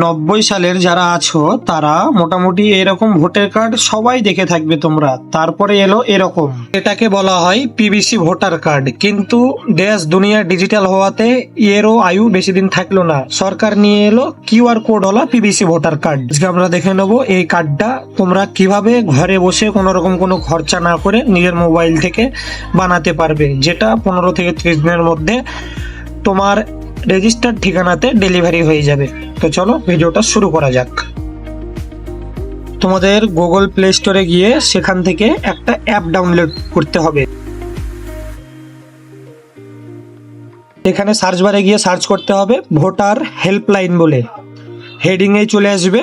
90 সালের যারা আছো তারা মোটামুটি এরকম ভোটার কার্ড সবাই দেখে থাকবে তোমরা। তারপরে এলো এরকম, এটাকে বলা হয় পিভিসি ভোটার কার্ড। কিন্তু দেশ দুনিয়া ডিজিটাল হওয়াতে এরও আয়ু বেশি দিন থাকলো না, সরকার নিয়ে এলো কিউআর কোড হলো পিভিসি ভোটার কার্ড। আজকে আমরা দেখে নেবো এই কার্ডটা তোমরা কিভাবে ঘরে বসে কোনো রকম কোনো খরচা না করে নিজের মোবাইল থেকে বানাতে পারবে, যেটা 15 থেকে 30 দিনের মধ্যে তোমার রেজিস্টার্ড ঠিকানাতে ডেলিভারি হয়ে যাবে। তো চলো ভিডিওটা শুরু করা যাক। তোমাদের গুগল প্লে স্টোরে গিয়ে সেখান থেকে একটা অ্যাপ ডাউনলোড করতে হবে। এখানে সার্চ বারে গিয়ে সার্চ করতে হবে ভোটার হেল্পলাইন বলে, হেডিংয়ে চলে আসবে।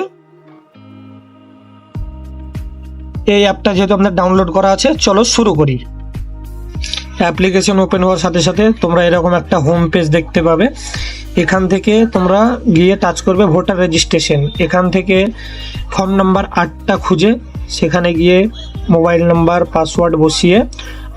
এই অ্যাপটা যেহেতু আমাদের ডাউনলোড করা আছে, চলো শুরু করি। অ্যাপ্লিকেশন ওপেন হওয়ার সাথে সাথে তোমরা এরকম একটা হোম পেজ দেখতে পাবে। এখান থেকে তোমরা গিয়ে টাচ করবে ভোটার রেজিস্ট্রেশন। এখান থেকে ফর্ম নাম্বার 8টা খুঁজে সেখানে গিয়ে মোবাইল নাম্বার পাসওয়ার্ড বসিয়ে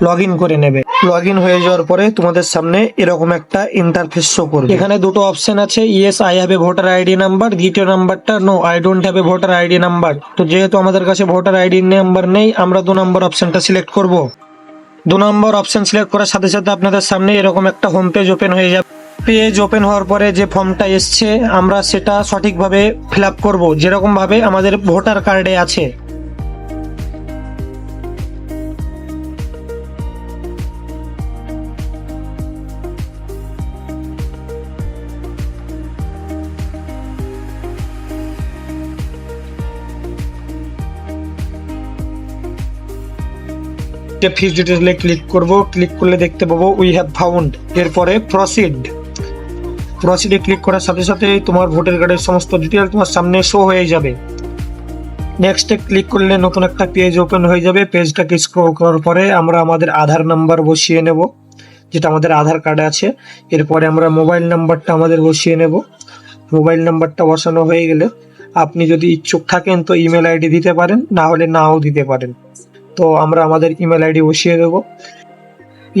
লগ ইন করে নেবে। লগ ইন হয়ে যাওয়ার পরে তোমাদের সামনে এরকম একটা ইন্টারফেস শো করবে। এখানে দুটো অপশন আছে, yes I have a voter ID number, দ্বিতীয় নাম্বারটা no I don't have a voter ID number. তো যেহেতু আমাদের কাছে ভোটার আইডি নাম্বার নেই, আমরা 2 নম্বর অপশনটা সিলেক্ট করব। 2 নম্বর অপশন সিলেক্ট করার সাথে সাথে আপনাদের সামনে এরকম একটা হোম পেজ ওপেন হয়ে যাবে। পেজ ওপেন হওয়ার পরে যে ফর্মটা এসছে আমরা সেটা সঠিকভাবে ফিল আপ করবো, যেরকম ভাবে আমাদের ভোটার কার্ডে আছে। ফিস ডিটেইলে ক্লিক করব। ক্লিক করলে দেখতে পাবো উই হ্যাভ ফাউন্ড। এরপরে প্রসিডে ক্লিক করার সাথে সাথে তোমার ভোটার কার্ডের সমস্ত ডিটেইল তোমার সামনে শো হয়ে যাবে। নেক্সটে ক্লিক করলে নতুন একটা পেজ ওপেন হয়ে যাবে। পেজটাকে স্ক্রল করার পরে আমরা আমাদের আধার নাম্বার বসিয়ে নেব, যেটা আমাদের আধার কার্ডে আছে। এরপরে আমরা মোবাইল নাম্বারটা আমাদের বসিয়ে নেব। মোবাইল নাম্বারটা বসানো হয়ে গেলে আপনি যদি ইচ্ছুক থাকেন তো ইমেল আইডি দিতে পারেন, না হলে নাও দিতে পারেন। তো আমরা আমাদের ইমেল আইডি বসিয়ে দেবো।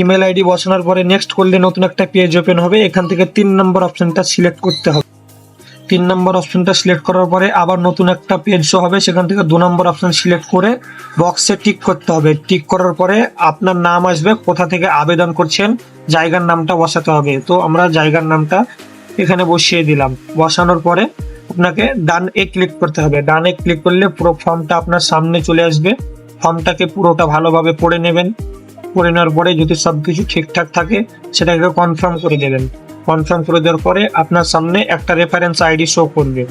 ইমেল আইডি বসানোর পরে নেক্সট করলে নতুন একটা পেজ ওপেন হবে। এখান থেকে 3 নম্বর অপশনটা সিলেক্ট করতে হবে। 3 নম্বর অপশনটা সিলেক্ট করার পরে আবার নতুন একটা পেজ শো হবে। সেখান থেকে 2 নম্বর অপশন সিলেক্ট করে বক্সে টিক করতে হবে। টিক করার পরে আপনার নাম আসবে, কোথা থেকে আবেদন করছেন, জায়গার নামটা বসাতে হবে। তো আমরা জায়গার নামটা এখানে বসিয়ে দিলাম। বসানোর পরে আপনাকে ডান এ ক্লিক করতে হবে। ডানে ক্লিক করলে পুরো ফর্মটা আপনার সামনে চলে আসবে। ফর্মটাকে পুরোটা ভালোভাবে পড়ে নেবেন। পড়ে নেওয়ার পরে যদি সবকিছু ঠিকঠাক থাকে সেটাকে কনফার্ম করে দেবেন। কনফার্ম করে দেওয়ার পরে আপনার সামনে একটা রেফারেন্স আইডি শো করবে।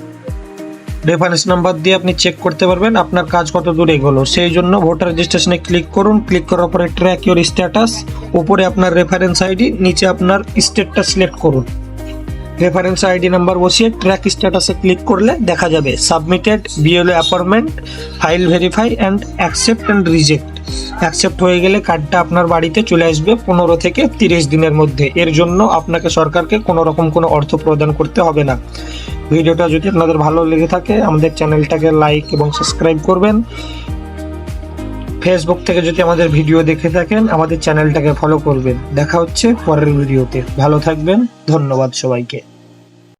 রেফারেন্স নাম্বার দিয়ে আপনি চেক করতে পারবেন আপনার কাজ কত দূর এগোলো। সেই জন্য ভোটার রেজিস্ট্রেশনে ক্লিক করুন। ক্লিক করার পরে ট্র্যাক ইউর স্ট্যাটাস, উপরে আপনার রেফারেন্স আইডি, নিচে আপনার স্টেটটা সিলেক্ট করুন। রেফারেন্স আইডি নাম্বার বসিয়ে ট্র্যাক স্ট্যাটাসে ক্লিক করলে দেখা যাবে submitted, BLO appointment, file verify and accept and reject. Accept হয়ে গেলে কার্ডটা আপনার বাড়িতে চলে আসবে 15 থেকে 30 দিনের মধ্যে। এর জন্য আপনাকে সরকারকে কোনো রকম কোনো অর্থ প্রদান করতে হবে না। ভিডিওটা যদি আপনাদের ভালো লেগে থাকে আমাদের চ্যানেলটাকে লাইক এবং সাবস্ক্রাইব করবেন। ফেসবুক থেকে যদি আমাদের ভিডিও দেখে থাকেন আমাদের চ্যানেলটাকে ফলো করবেন। দেখা হচ্ছে পরের ভিডিওতে। ভালো থাকবেন, ধন্যবাদ সবাইকে।